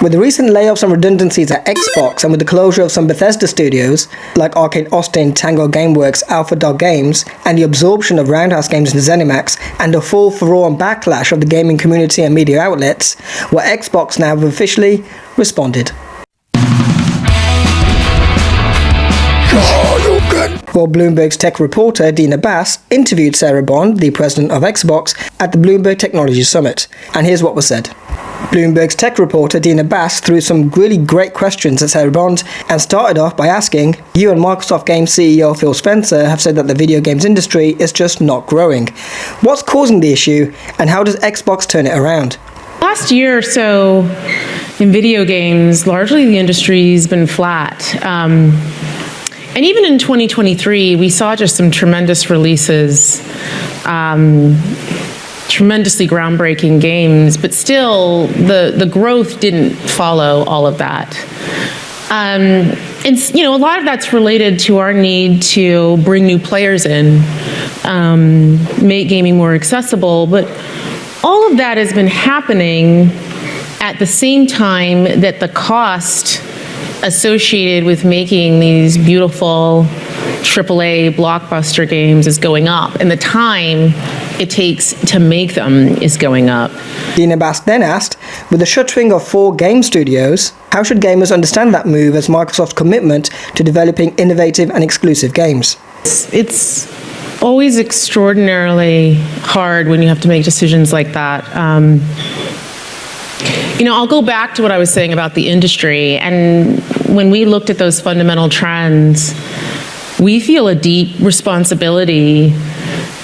With the recent layoffs and redundancies at Xbox and with the closure of some Bethesda studios, like Arkane Austin, Tango Gameworks, Alpha Dog Games, and the absorption of Roundhouse Games into Zenimax, and the full furore and backlash of the gaming community and media outlets, well, Xbox now have officially responded. Well, Bloomberg's tech reporter Dina Bass interviewed Sarah Bond, the president of Xbox, at the Bloomberg Technology Summit, and here's what was said. Bloomberg's tech reporter Dina Bass threw some really great questions at Sarah Bond and started off by asking, you and Microsoft Games CEO Phil Spencer have said that the video games industry is just not growing. What's causing the issue and how does Xbox turn it around? Last year or so in video games, largely the industry's been flat. And even in 2023, we saw just some tremendous releases, tremendously groundbreaking games, but still the growth didn't follow all of that. And a lot of that's related to our need to bring new players in, make gaming more accessible, but all of that has been happening at the same time that the cost associated with making these beautiful AAA blockbuster games is going up, and the time it takes to make them is going up. Dina Bass then asked, with the shuttering of 4 game studios, how should gamers understand that move as Microsoft's commitment to developing innovative and exclusive games? It's always extraordinarily hard when you have to make decisions like that. I'll go back to what I was saying about the industry, and when we looked at those fundamental trends, we feel a deep responsibility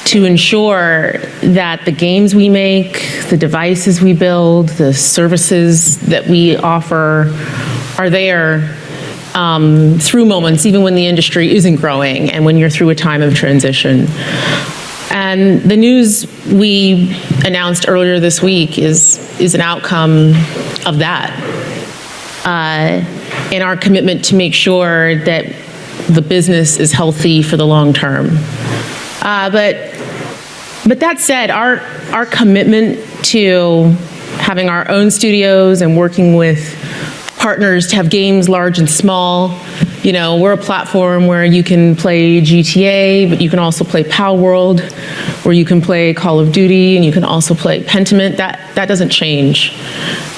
to ensure that the games we make, the devices we build, the services that we offer are there through moments, even when the industry isn't growing and when you're through a time of transition. And the news we announced earlier this week is an outcome of that. And our commitment to make sure that the business is healthy for the long term. But that said, our commitment to having our own studios and working with partners to have games large and small. We're a platform where you can play GTA, but you can also play Palworld, where you can play Call of Duty, and you can also play Pentiment. That doesn't change.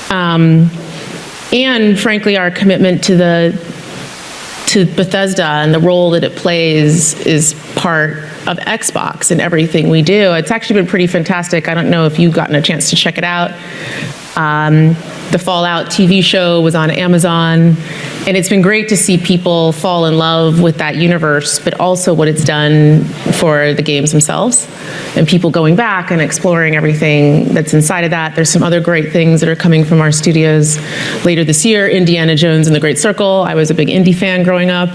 And frankly, our commitment to Bethesda and the role that it plays is part of Xbox in everything we do. It's actually been pretty fantastic. I don't know if you've gotten a chance to check it out. The Fallout TV show was on Amazon, and it's been great to see people fall in love with that universe, but also what it's done for the games themselves, and people going back and exploring everything that's inside of that. There's some other great things that are coming from our studios later this year. Indiana Jones and the Great Circle. I was a big indie fan growing up.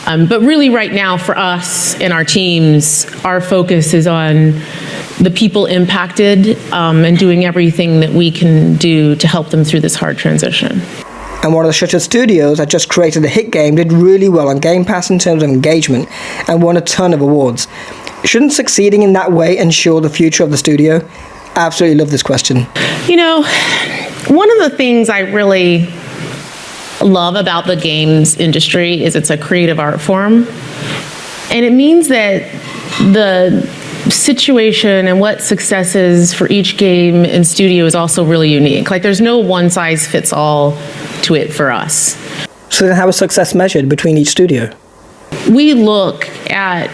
But really right now for us and our teams, our focus is on the people impacted and doing everything that we can do to help them through this hard transition. And one of the shuttered studios that just created a hit game did really well on Game Pass in terms of engagement and won a ton of awards. Shouldn't succeeding in that way ensure the future of the studio? I absolutely love this question. One of the things I really love about the games industry is it's a creative art form. And it means that the situation and what success is for each game and studio is also really unique. Like, there's no one size fits all to it for us. So then how is success measured between each studio? We look at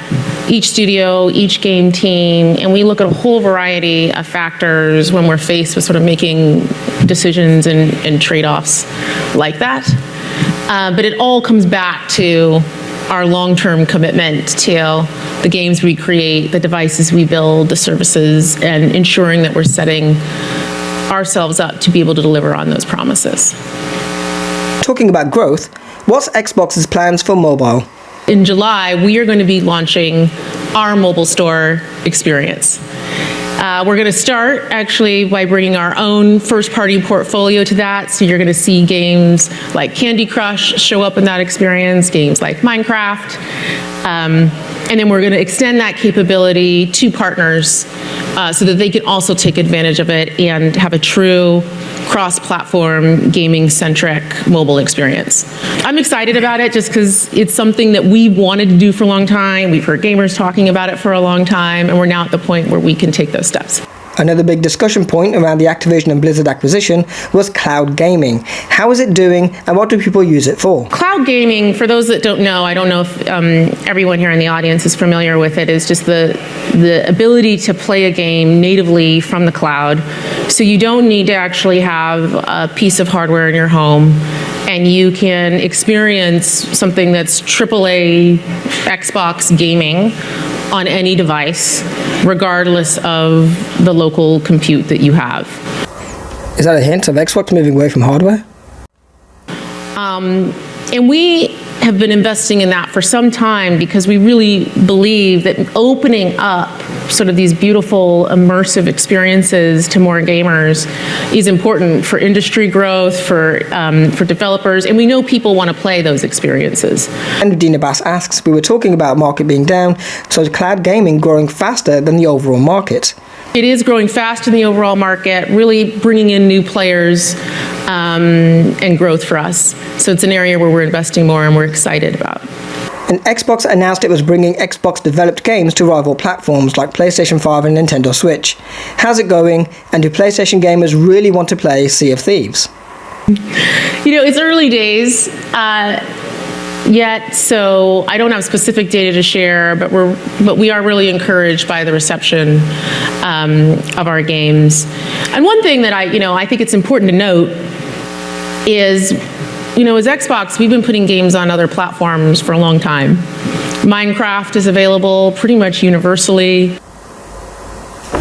each studio, each game team, and we look at a whole variety of factors when we're faced with sort of making decisions and trade-offs like that. But it all comes back to our long-term commitment to the games we create, the devices we build, the services, and ensuring that we're setting ourselves up to be able to deliver on those promises. Talking about growth, what's Xbox's plans for mobile? In July, we are going to be launching our mobile store experience. We're going to start actually by bringing our own first-party portfolio to that. So you're going to see games like Candy Crush show up in that experience, games like Minecraft. And then we're going to extend that capability to partners so that they can also take advantage of it and have a true cross-platform, gaming-centric mobile experience. I'm excited about it just because it's something that we've wanted to do for a long time. We've heard gamers talking about it for a long time, and we're now at the point where we can take those steps. Another big discussion point around the Activision and Blizzard acquisition was cloud gaming. How is it doing, and what do people use it for? Cloud gaming, for those that don't know, I don't know if everyone here in the audience is familiar with it, is just the ability to play a game natively from the cloud. So you don't need to actually have a piece of hardware in your home, and you can experience something that's AAA Xbox gaming on any device, regardless of the local compute that you have. Is that a hint of Xbox moving away from hardware? And we have been investing in that for some time because we really believe that opening up sort of these beautiful immersive experiences to more gamers is important for industry growth, for developers, and we know people want to play those experiences. And Dina Bass asks, we were talking about market being down, so is cloud gaming growing faster than the overall market? It is growing fast in the overall market, really bringing in new players and growth for us. So it's an area where we're investing more and we're excited about. And Xbox announced it was bringing Xbox-developed games to rival platforms like PlayStation 5 and Nintendo Switch. How's it going, and do PlayStation gamers really want to play Sea of Thieves? You know, it's early days yet, so I don't have specific data to share, but we are really encouraged by the reception of our games. And one thing that I think it's important to note is, as Xbox, we've been putting games on other platforms for a long time. Minecraft is available pretty much universally.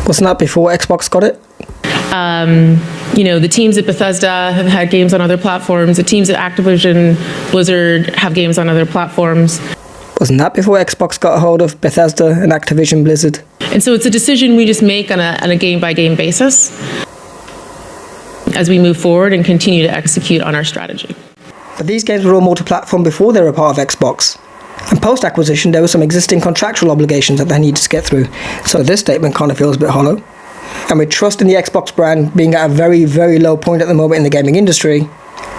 Wasn't that before Xbox got it? The teams at Bethesda have had games on other platforms. The teams at Activision Blizzard have games on other platforms. Wasn't that before Xbox got a hold of Bethesda and Activision Blizzard? And so it's a decision we just make on a game-by-game basis as we move forward and continue to execute on our strategy. But these games were all multi-platform before they were a part of Xbox. And post-acquisition, there were some existing contractual obligations that they needed to get through. So this statement kind of feels a bit hollow. And with trust in the Xbox brand being at a very, very low point at the moment in the gaming industry,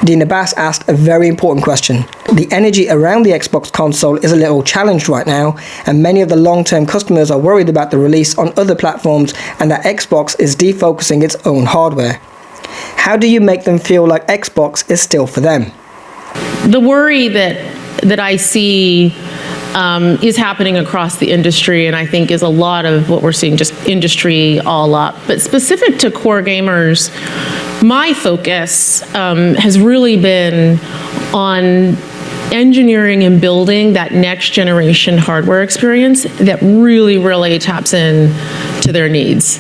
Dina Bass asked a very important question. The energy around the Xbox console is a little challenged right now, and many of the long-term customers are worried about the release on other platforms and that Xbox is defocusing its own hardware. How do you make them feel like Xbox is still for them? The worry that I see is happening across the industry, and I think is a lot of what we're seeing, just industry all up. But specific to core gamers, my focus has really been on engineering and building that next generation hardware experience that really, really taps in to their needs.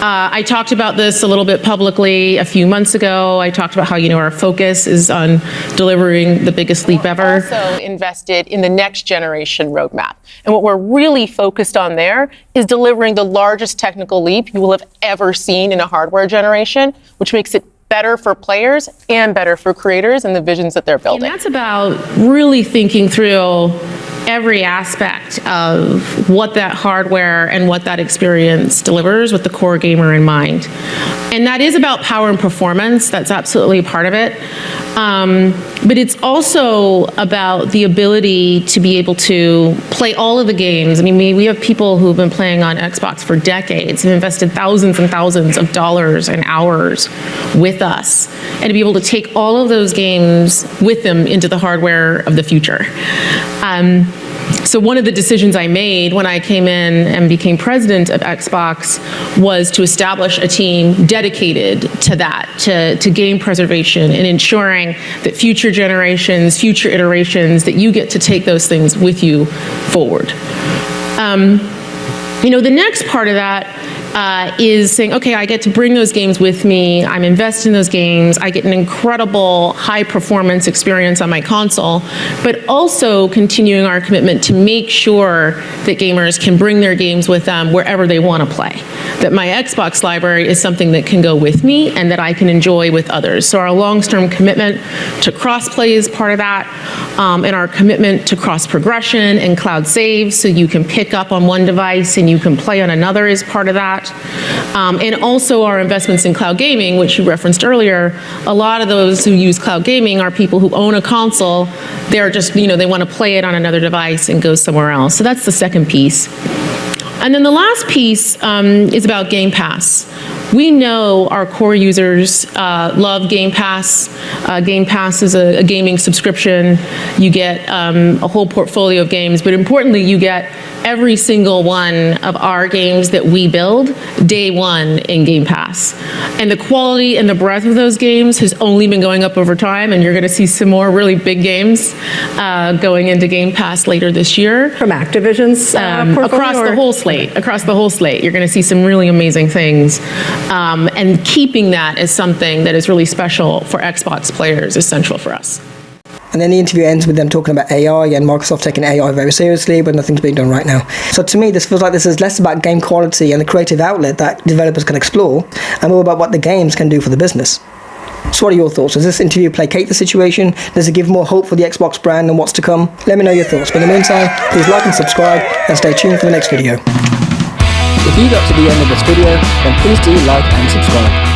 I talked about this a little bit publicly a few months ago. I talked about how, our focus is on delivering the biggest leap ever. We're also invested in the next generation roadmap. And what we're really focused on there is delivering the largest technical leap you will have ever seen in a hardware generation, which makes it better for players and better for creators and the visions that they're building. And that's about really thinking through every aspect of what that hardware and what that experience delivers with the core gamer in mind. And that is about power and performance. That's absolutely part of it. But it's also about the ability to be able to play all of the games. I mean, we have people who've been playing on Xbox for decades and invested thousands and thousands of dollars and hours with us, and to be able to take all of those games with them into the hardware of the future. So one of the decisions I made when I came in and became president of Xbox was to establish a team dedicated to that, to game preservation and ensuring that future generations, future iterations, that you get to take those things with you forward. The next part of that is saying, okay, I get to bring those games with me, I'm invested in those games, I get an incredible high performance experience on my console, but also continuing our commitment to make sure that gamers can bring their games with them wherever they want to play. That my Xbox library is something that can go with me and that I can enjoy with others. So our long-term commitment to cross-play is part of that, and our commitment to cross-progression and cloud saves, so you can pick up on one device and you can play on another, is part of that. And also our investments in cloud gaming, which you referenced earlier. A lot of those who use cloud gaming are people who own a console. They're just, they want to play it on another device and go somewhere else. So that's the second piece. And then the last piece is about Game Pass. We know our core users love Game Pass. Game Pass is a gaming subscription. You get a whole portfolio of games, but importantly, you get every single one of our games that we build day one in Game Pass. And the quality and the breadth of those games has only been going up over time, and you're going to see some more really big games going into Game Pass later this year. From Activision's portfolio? Across the whole slate. You're going to see some really amazing things. And keeping that as something that is really special for Xbox players is central for us. And then the interview ends with them talking about AI and Microsoft taking AI very seriously, but nothing's being done right now. So to me, this feels like this is less about game quality and the creative outlet that developers can explore, and more about what the games can do for the business. So what are your thoughts? Does this interview placate the situation? Does it give more hope for the Xbox brand and what's to come? Let me know your thoughts. But in the meantime, please like and subscribe, and stay tuned for the next video. If you got to the end of this video, then please do like and subscribe.